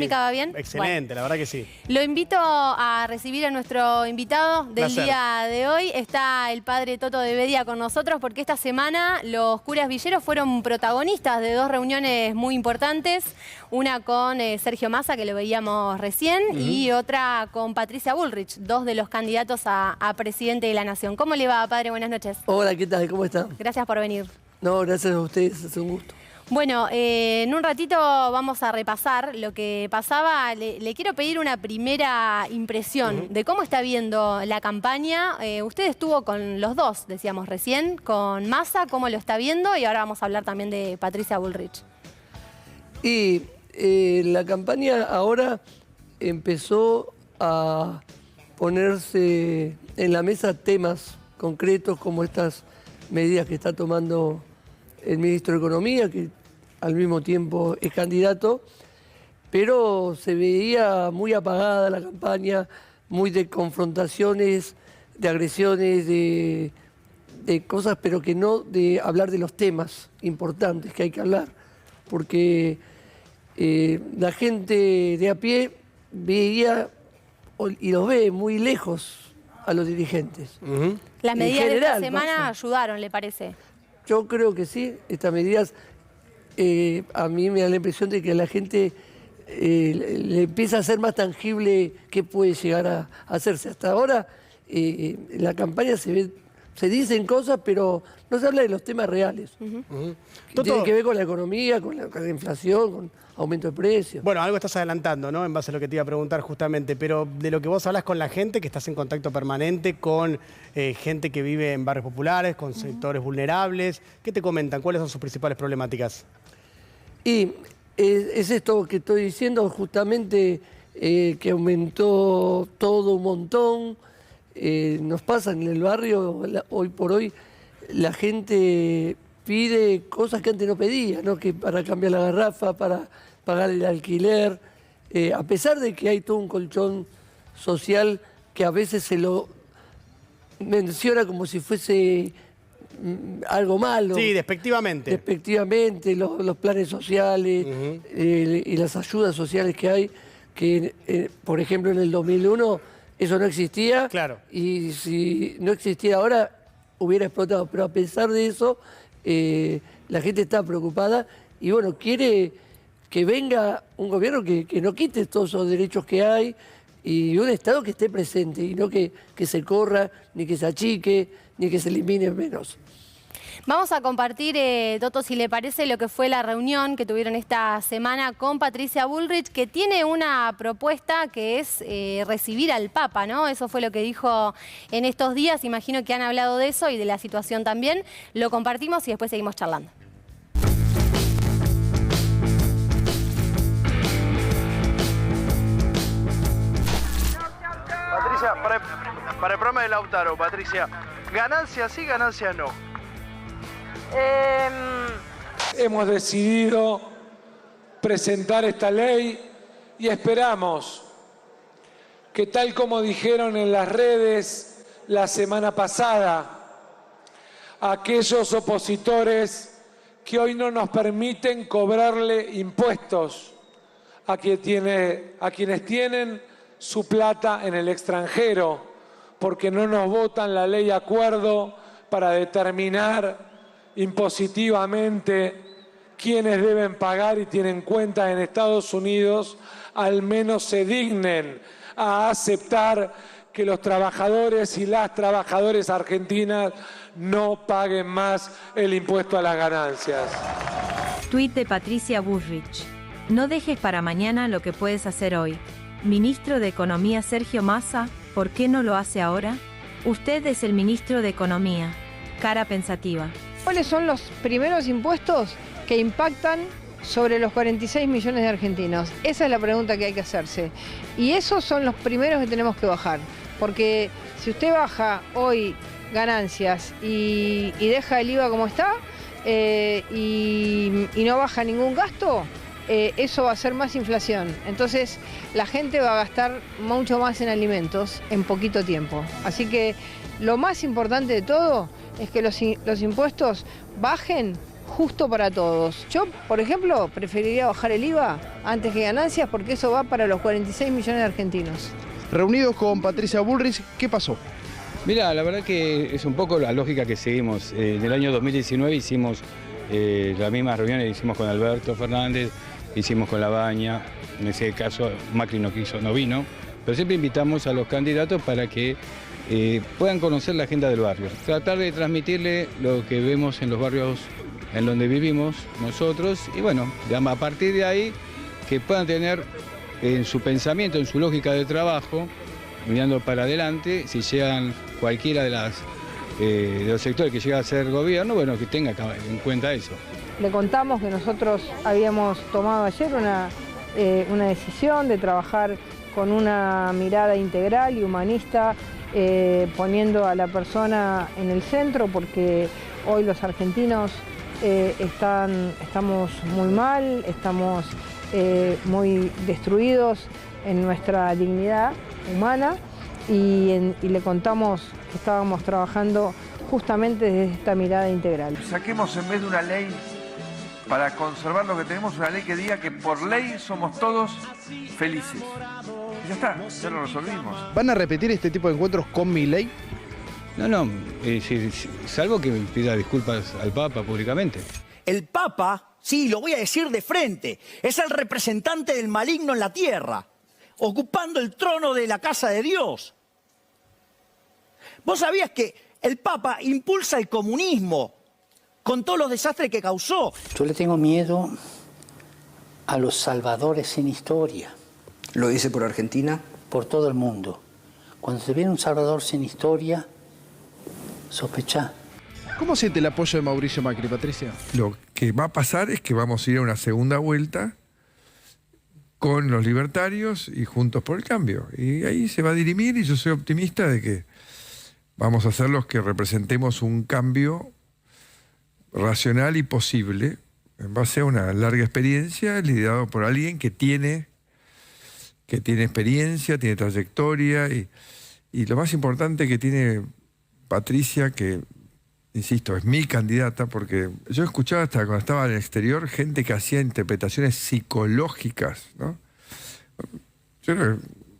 ¿Va bien? Excelente, bueno, la verdad que sí. Lo invito a recibir a nuestro invitado del Placer. día de hoy. Está el padre Toto de Bedia con nosotros porque esta semana los curas villeros fueron protagonistas de dos reuniones muy importantes. Una con Sergio Massa, que lo veíamos recién, y otra con Patricia Bullrich, dos de los candidatos a presidente de la Nación. ¿Cómo le va, padre? Buenas noches. Hola, ¿qué tal? ¿Cómo están? Gracias por venir. No, gracias a ustedes, es un gusto. Bueno, en un ratito vamos a repasar lo que pasaba. Le quiero pedir una primera impresión de cómo está viendo la campaña. Usted estuvo con los dos, decíamos recién, con Massa, cómo lo está viendo, y ahora vamos a hablar también de Patricia Bullrich. Y la campaña ahora empezó a ponerse en la mesa temas concretos como estas medidas que está tomando el ministro de Economía, que al mismo tiempo es candidato, pero se veía muy apagada la campaña, muy de confrontaciones, de agresiones, de cosas, pero que no de hablar de los temas importantes que hay que hablar, porque la gente de a pie veía y los ve muy lejos a los dirigentes. Las medidas de esta semana ayudaron, ¿le parece? Yo creo que sí, estas medidas a mí me da la impresión de que a la gente le empieza a ser más tangible qué puede llegar a hacerse. Hasta ahora en la campaña se dicen cosas, pero no se habla de los temas reales. Que tienen que ver con la economía, con la inflación, con aumento de precios. Bueno, algo estás adelantando, ¿no? En base a lo que te iba a preguntar justamente, pero de lo que vos hablas con la gente, que estás en contacto permanente con gente que vive en barrios populares, con sectores vulnerables, ¿qué te comentan? ¿Cuáles son sus principales problemáticas? Y es esto que estoy diciendo, justamente que aumentó todo un montón. Nos pasa en el barrio, hoy por hoy, la gente pide cosas que antes no pedía, ¿no? Que para cambiar la garrafa, para pagar el alquiler, a pesar de que hay todo un colchón social que a veces se lo menciona como si fuese algo malo. Sí, despectivamente. Despectivamente, los planes sociales y las ayudas sociales que hay, que por ejemplo en el 2001 eso no existía. Claro. Y si no existiera ahora hubiera explotado. Pero a pesar de eso, la gente está preocupada y bueno, quiere que venga un gobierno que no quite todos esos derechos que hay y un Estado que esté presente y no que se corra, ni que se achique, ni que se elimine menos. Vamos a compartir, Toto, si le parece, lo que fue la reunión que tuvieron esta semana con Patricia Bullrich, que tiene una propuesta que es recibir al Papa, ¿no? Eso fue lo que dijo en estos días. Imagino que han hablado de eso y de la situación también. Lo compartimos y después seguimos charlando. Patricia, para el programa de Lautaro, Patricia, ¿ganancia sí, ganancia no? Hemos decidido presentar esta ley y esperamos que, tal como dijeron en las redes la semana pasada, aquellos opositores que hoy no nos permiten cobrarle impuestos a quienes tienen su plata en el extranjero, porque no nos votan la ley acuerdo para determinar impositivamente quienes deben pagar y tienen cuentas en Estados Unidos, al menos se dignen a aceptar que los trabajadores y las trabajadoras argentinas no paguen más el impuesto a las ganancias. Tuit de Patricia Bullrich. No dejes para mañana lo que puedes hacer hoy. Ministro de Economía Sergio Massa, ¿por qué no lo hace ahora? Usted es el ministro de Economía. Cara pensativa. ¿Cuáles son los primeros impuestos que impactan sobre los 46 millones de argentinos? Esa es la pregunta que hay que hacerse. Y esos son los primeros que tenemos que bajar. Porque si usted baja hoy ganancias y deja el IVA como está y no baja ningún gasto, eso va a ser más inflación. Entonces la gente va a gastar mucho más en alimentos en poquito tiempo. Así que lo más importante de todo es que los impuestos bajen justo para todos. Yo, por ejemplo, preferiría bajar el IVA antes que ganancias porque eso va para los 46 millones de argentinos. Reunidos con Patricia Bullrich, ¿qué pasó? Mira, la verdad que es un poco la lógica que seguimos. En el año 2019 hicimos las mismas reuniones, hicimos con Alberto Fernández, hicimos con Labaña, en ese caso Macri no vino, pero siempre invitamos a los candidatos para que puedan conocer la agenda del barrio. Tratar de transmitirle lo que vemos en los barrios en donde vivimos nosotros y bueno, a partir de ahí que puedan tener en su pensamiento, en su lógica de trabajo, mirando para adelante, si llegan cualquiera de los sectores que llega a ser gobierno, bueno, que tenga en cuenta eso. Le contamos que nosotros habíamos tomado ayer una decisión de trabajar con una mirada integral y humanista, poniendo a la persona en el centro, porque hoy los argentinos estamos muy mal, estamos muy destruidos en nuestra dignidad humana y le contamos que estábamos trabajando justamente desde esta mirada integral. Saquemos en vez de una ley para conservar lo que tenemos, una ley que diga que por ley somos todos felices. Y ya está, ya lo resolvimos. ¿Van a repetir este tipo de encuentros con Milei? No, salvo que me pida disculpas al Papa públicamente. El Papa, sí, lo voy a decir de frente, es el representante del maligno en la tierra, ocupando el trono de la casa de Dios. ¿Vos sabías que el Papa impulsa el comunismo con todos los desastres que causó? Yo le tengo miedo a los salvadores sin historia. ¿Lo dice por Argentina? Por todo el mundo. Cuando se viene un salvador sin historia, sospechá. ¿Cómo siente el apoyo de Mauricio Macri, Patricia? Lo que va a pasar es que vamos a ir a una segunda vuelta con los libertarios y Juntos por el Cambio. Y ahí se va a dirimir y yo soy optimista de que vamos a ser los que representemos un cambio racional y posible en base a una larga experiencia liderado por alguien que tiene experiencia, tiene trayectoria y lo más importante que tiene Patricia, que insisto, es mi candidata, porque yo escuchaba hasta cuando estaba en el exterior gente que hacía interpretaciones psicológicas, ¿no?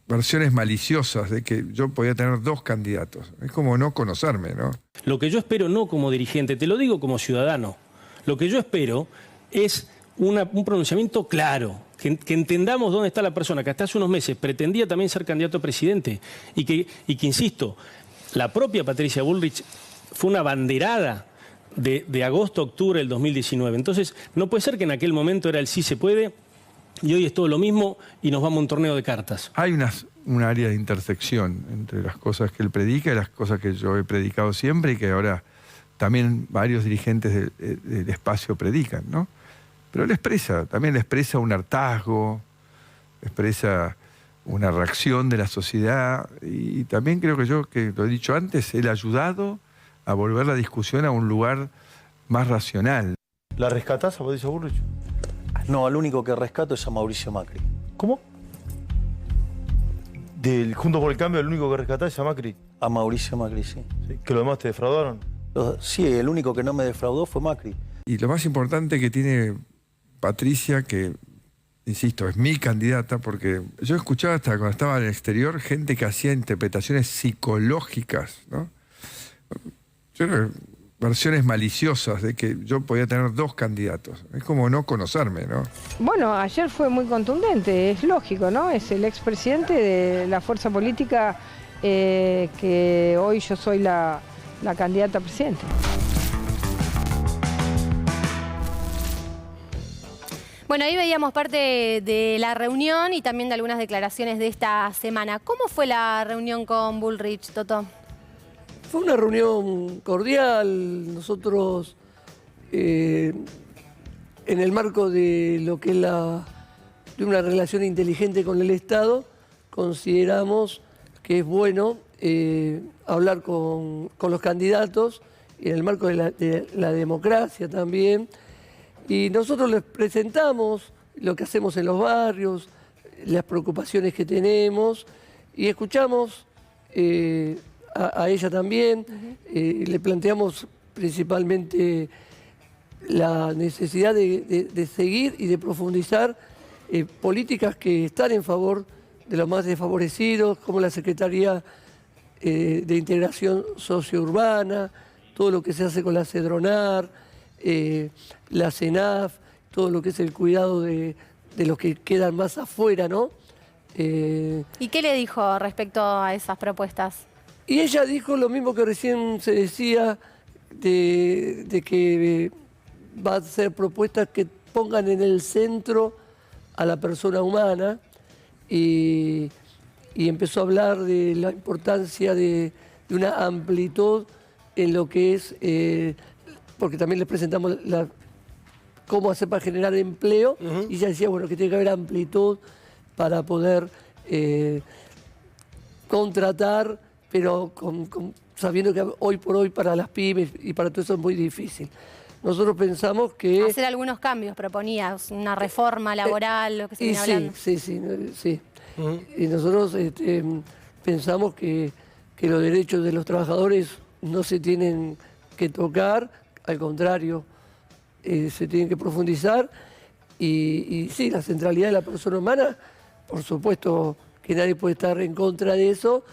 Versiones maliciosas de que yo podía tener dos candidatos. Es como no conocerme, ¿no? Lo que yo espero no como dirigente, te lo digo como ciudadano, lo que yo espero es un pronunciamiento claro, que entendamos dónde está la persona que hasta hace unos meses pretendía también ser candidato a presidente y que insisto, la propia Patricia Bullrich fue una banderada de agosto a octubre del 2019. Entonces, no puede ser que en aquel momento era el sí se puede y hoy es todo lo mismo y nos vamos a un torneo de cartas. Hay un área de intersección entre las cosas que él predica y las cosas que yo he predicado siempre y que ahora también varios dirigentes del espacio predican, ¿no? Pero él también expresa un hartazgo, expresa una reacción de la sociedad y también creo que lo he dicho antes, él ha ayudado a volver la discusión a un lugar más racional. ¿La rescatás a Patricia Bullrich? No, al único que rescato es a Mauricio Macri. ¿Cómo? ¿Del Juntos por el Cambio, el único que rescatás es a Macri? A Mauricio Macri, sí. ¿Que los demás te defraudaron? Sí, el único que no me defraudó fue Macri. Y lo más importante que tiene Patricia, que, insisto, es mi candidata, porque yo escuchaba hasta cuando estaba en el exterior gente que hacía interpretaciones psicológicas, ¿no? Versiones maliciosas de que yo podía tener dos candidatos. Es como no conocerme, ¿no? Bueno, ayer fue muy contundente, es lógico, ¿no? Es el expresidente de la fuerza política que hoy yo soy la candidata a presidente. Bueno, ahí veíamos parte de la reunión y también de algunas declaraciones de esta semana. ¿Cómo fue la reunión con Bullrich, Toto? Fue una reunión cordial. Nosotros, en el marco de lo que es de una relación inteligente con el Estado, consideramos que es bueno hablar con los candidatos, y en el marco de la democracia también. Y nosotros les presentamos lo que hacemos en los barrios, las preocupaciones que tenemos, y escuchamos a ella también. Le planteamos principalmente la necesidad de seguir y de profundizar políticas que están en favor de los más desfavorecidos, como la Secretaría de Integración Sociourbana, todo lo que se hace con la CEDRONAR, la CENAF, todo lo que es el cuidado de los que quedan más afuera, ¿no? ¿Y qué le dijo respecto a esas propuestas? Y ella dijo lo mismo que recién se decía, de que va a hacer propuestas que pongan en el centro a la persona humana, y empezó a hablar de la importancia de una amplitud en lo que es, porque también les presentamos cómo hacer para generar empleo, y ella decía, bueno, que tiene que haber amplitud para poder contratar, pero sabiendo que hoy por hoy para las pymes y para todo eso es muy difícil. Nosotros pensamos que... Hacer algunos cambios, proponías, una reforma laboral, lo que se viene hablando. Sí. Y nosotros pensamos que los derechos de los trabajadores no se tienen que tocar, al contrario, se tienen que profundizar. Y sí, la centralidad de la persona humana, por supuesto que nadie puede estar en contra de eso,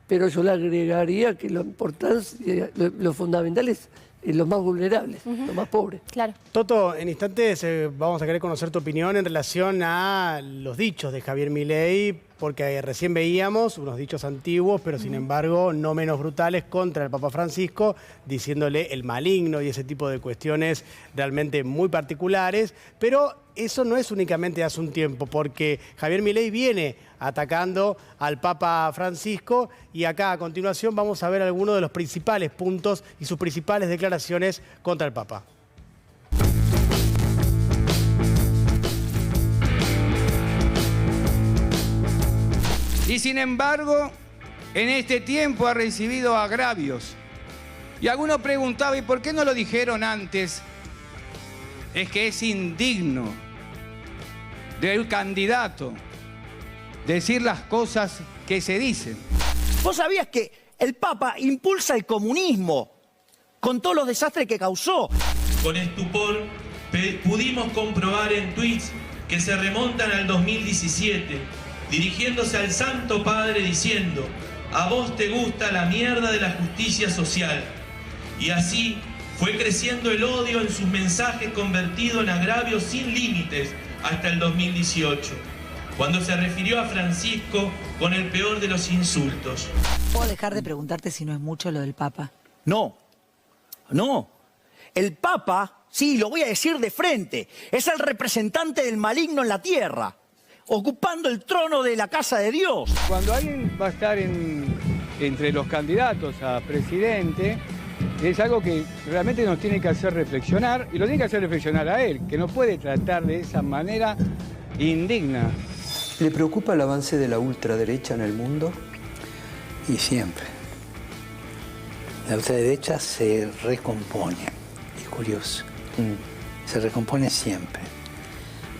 pero yo le agregaría que lo importante, lo fundamental es los más vulnerables, los más pobres. Claro. Toto, en instantes vamos a querer conocer tu opinión en relación a los dichos de Javier Milei, porque recién veíamos unos dichos antiguos, pero sin embargo no menos brutales, contra el Papa Francisco, diciéndole el maligno y ese tipo de cuestiones realmente muy particulares. Pero eso no es únicamente hace un tiempo, porque Javier Milei viene atacando al Papa Francisco, y acá a continuación vamos a ver algunos de los principales puntos y sus principales declaraciones contra el Papa. Y sin embargo, en este tiempo ha recibido agravios. Y alguno preguntaba, ¿y por qué no lo dijeron antes? Es que es indigno del candidato decir las cosas que se dicen. ¿Vos sabías que el Papa impulsa el comunismo con todos los desastres que causó? Con estupor pudimos comprobar en tweets que se remontan al 2017, dirigiéndose al Santo Padre diciendo: a vos te gusta la mierda de la justicia social. Y así fue creciendo el odio en sus mensajes, convertido en agravios sin límites hasta el 2018, cuando se refirió a Francisco con el peor de los insultos. ¿Puedo dejar de preguntarte si no es mucho lo del Papa? No. El Papa, sí, lo voy a decir de frente, es el representante del maligno en la tierra, ocupando el trono de la casa de Dios. Cuando alguien va a estar entre los candidatos a presidente, es algo que realmente nos tiene que hacer reflexionar, y lo tiene que hacer reflexionar a él, que no puede tratar de esa manera indigna. ¿Le preocupa el avance de la ultraderecha en el mundo? Y siempre. La ultraderecha se recompone, es curioso. Se recompone siempre,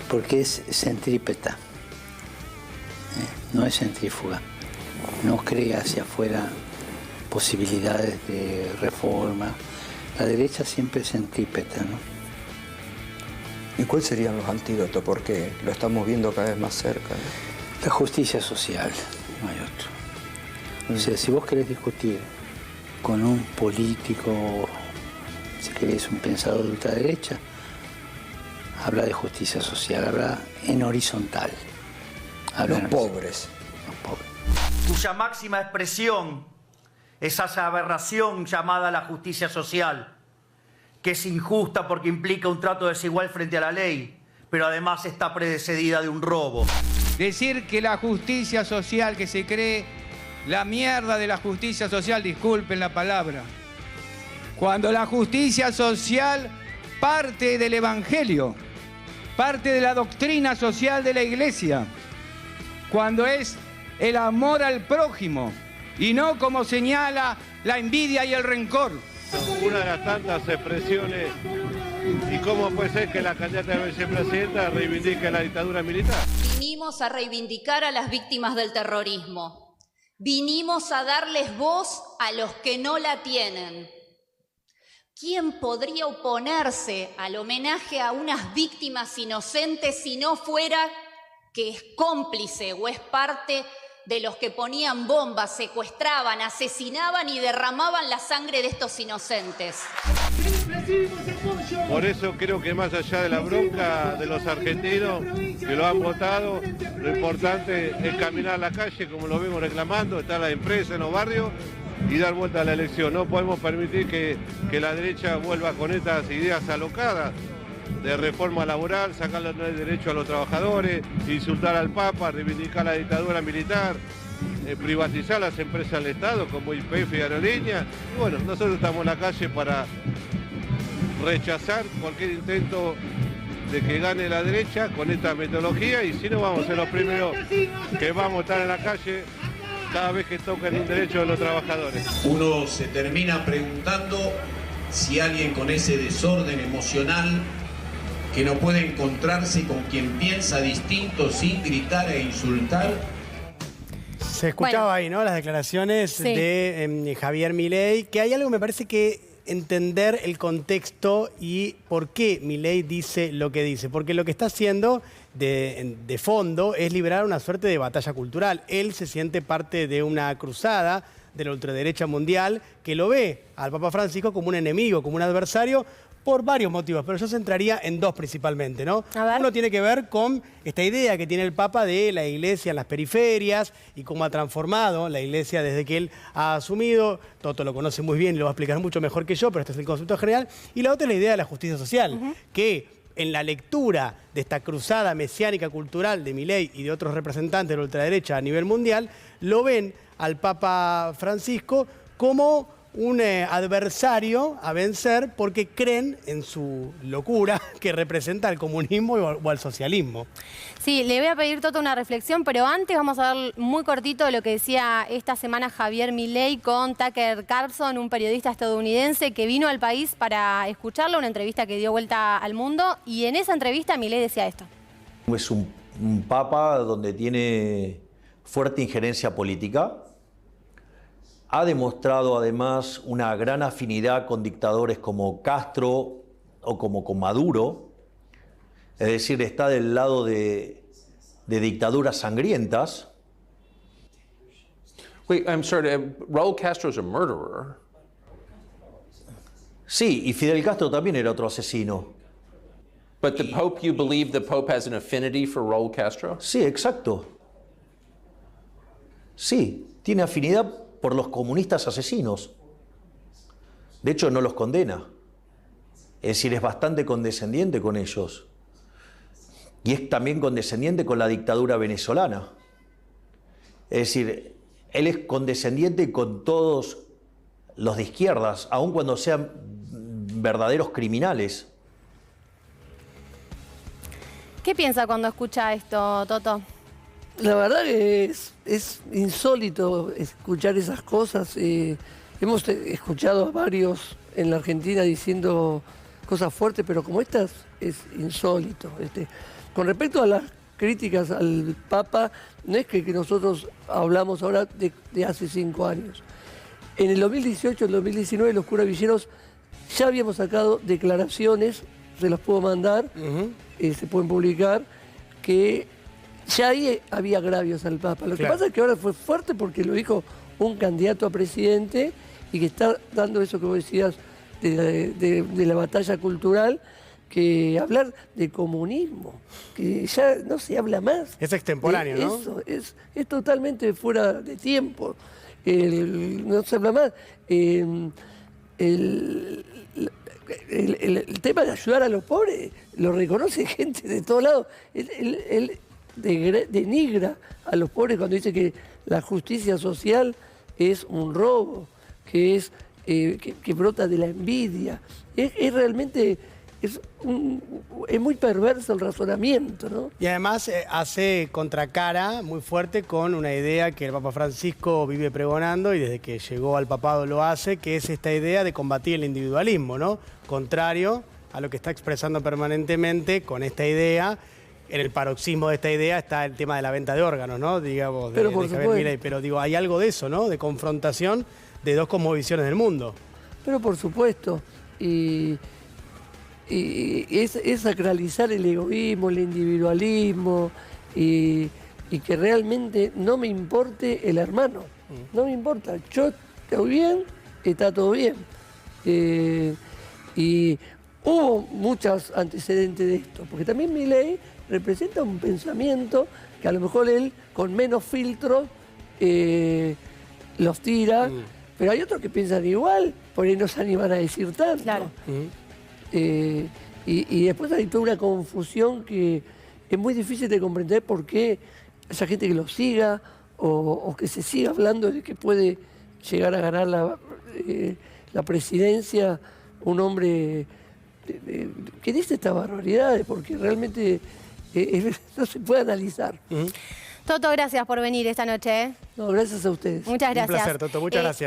porque es centrípeta, no es centrífuga. No crea hacia afuera posibilidades de reforma. La derecha siempre es centrípeta, ¿no? ¿Y cuáles serían los antídotos? Porque lo estamos viendo cada vez más cerca, ¿no? La justicia social, no hay otro. O sea, si vos querés discutir con un político, si querés un pensador de ultraderecha, habla de justicia social, habla en horizontal. Los pobres. Cuya máxima expresión es esa aberración llamada la justicia social, que es injusta porque implica un trato desigual frente a la ley, pero además está precedida de un robo. Decir que la justicia social, que se cree la mierda de la justicia social, disculpen la palabra, cuando la justicia social parte del Evangelio, parte de la doctrina social de la Iglesia, cuando es el amor al prójimo y no como señala la envidia y el rencor. Una de las tantas expresiones. ¿Y cómo puede ser que la candidata de vicepresidenta reivindique la dictadura militar? Vinimos a reivindicar a las víctimas del terrorismo. Vinimos a darles voz a los que no la tienen. ¿Quién podría oponerse al homenaje a unas víctimas inocentes si no fuera que es cómplice o es parte de los que ponían bombas, secuestraban, asesinaban y derramaban la sangre de estos inocentes? Por eso creo que más allá de la bronca de los argentinos que lo han votado, lo importante es caminar a la calle como lo vemos reclamando, estar la empresa en los barrios y dar vuelta a la elección. No podemos permitir que la derecha vuelva con estas ideas alocadas de reforma laboral, sacarle el derecho a los trabajadores, insultar al Papa, reivindicar la dictadura militar, privatizar las empresas del Estado como YPF y Aerolíneas. Y bueno, nosotros estamos en la calle para rechazar cualquier intento de que gane la derecha con esta metodología, y si no vamos a ser los primeros que vamos a estar en la calle cada vez que toquen un derecho de los trabajadores. Uno se termina preguntando si alguien con ese desorden emocional que no puede encontrarse con quien piensa distinto sin gritar e insultar. Se escuchaba ahí, ¿no? Las declaraciones de Javier Milei, que hay algo, me parece que entender el contexto y por qué Milei dice lo que dice. Porque lo que está haciendo de fondo es liberar una suerte de batalla cultural. Él se siente parte de una cruzada de la ultraderecha mundial que lo ve al Papa Francisco como un enemigo, como un adversario, por varios motivos, pero yo centraría en dos principalmente, ¿no? Uno tiene que ver con esta idea que tiene el Papa de la Iglesia en las periferias y cómo ha transformado la Iglesia desde que él ha asumido. Toto lo conoce muy bien y lo va a explicar mucho mejor que yo, pero este es el concepto general. Y la otra es la idea de la justicia social, que en la lectura de esta cruzada mesiánica cultural de Milei y de otros representantes de la ultraderecha a nivel mundial, lo ven al Papa Francisco como un adversario a vencer porque creen en su locura que representa al comunismo o al socialismo. Sí, le voy a pedir, Toto, una reflexión, pero antes vamos a ver muy cortito lo que decía esta semana Javier Milei con Tucker Carlson, un periodista estadounidense que vino al país para escucharlo, una entrevista que dio vuelta al mundo, y en esa entrevista Milei decía esto. Es un papa donde tiene fuerte injerencia política. Ha demostrado además una gran afinidad con dictadores como Castro o como con Maduro. Es decir, está del lado de dictaduras sangrientas. Wait, I'm sorry, Raúl Castro is a murderer. Sí, y Fidel Castro también era otro asesino. But the Pope, you believe the Pope has an affinity for Raúl Castro? Sí, exacto. Sí, tiene afinidad por los comunistas asesinos. De hecho, no los condena. Es decir, es bastante condescendiente con ellos. Y es también condescendiente con la dictadura venezolana. Es decir, él es condescendiente con todos los de izquierdas, aun cuando sean verdaderos criminales. ¿Qué piensa cuando escucha esto, Toto? La verdad que es insólito escuchar esas cosas. Hemos escuchado a varios en la Argentina diciendo cosas fuertes, pero como estas es insólito. Con respecto a las críticas al Papa, no es que nosotros hablamos ahora de hace 5 años. En el 2018, el 2019, los curas villeros ya habíamos sacado declaraciones, se las puedo mandar, se pueden publicar, que ya ahí había agravios al Papa. Lo que pasa es que ahora fue fuerte porque lo dijo un candidato a presidente y que está dando eso que vos decías de la batalla cultural, que hablar de comunismo, que ya no se habla más. Es extemporáneo, ¿no? Eso, es totalmente fuera de tiempo. No se habla más. El tema de ayudar a los pobres lo reconoce gente de todos lados. Él denigra a los pobres cuando dice que la justicia social es un robo, que es que brota de la envidia. Es realmente es muy perverso el razonamiento, ¿no? Y además hace contracara muy fuerte con una idea que el Papa Francisco vive pregonando y desde que llegó al papado lo hace, que es esta idea de combatir el individualismo, ¿no? Contrario a lo que está expresando permanentemente con esta idea. En el paroxismo de esta idea está el tema de la venta de órganos, ¿no? Digamos, de Javier Milei. Pero digo, hay algo de eso, ¿no? De confrontación de dos cosmovisiones del mundo. Pero por supuesto. y es sacralizar el egoísmo, el individualismo y que realmente no me importe el hermano. No me importa. Yo estoy bien, está todo bien. Y hubo muchos antecedentes de esto, porque también Milei representa un pensamiento que a lo mejor él, con menos filtros, los tira, pero hay otros que piensan igual, por ahí no se animan a decir tanto. Claro. Y después hay toda una confusión que es muy difícil de comprender por qué esa gente que lo siga o que se siga hablando de que puede llegar a ganar la presidencia un hombre que dice estas barbaridades, porque realmente no se puede analizar. Toto, gracias por venir esta noche. No, gracias a ustedes. Muchas gracias. Un placer, Toto. Muchas gracias.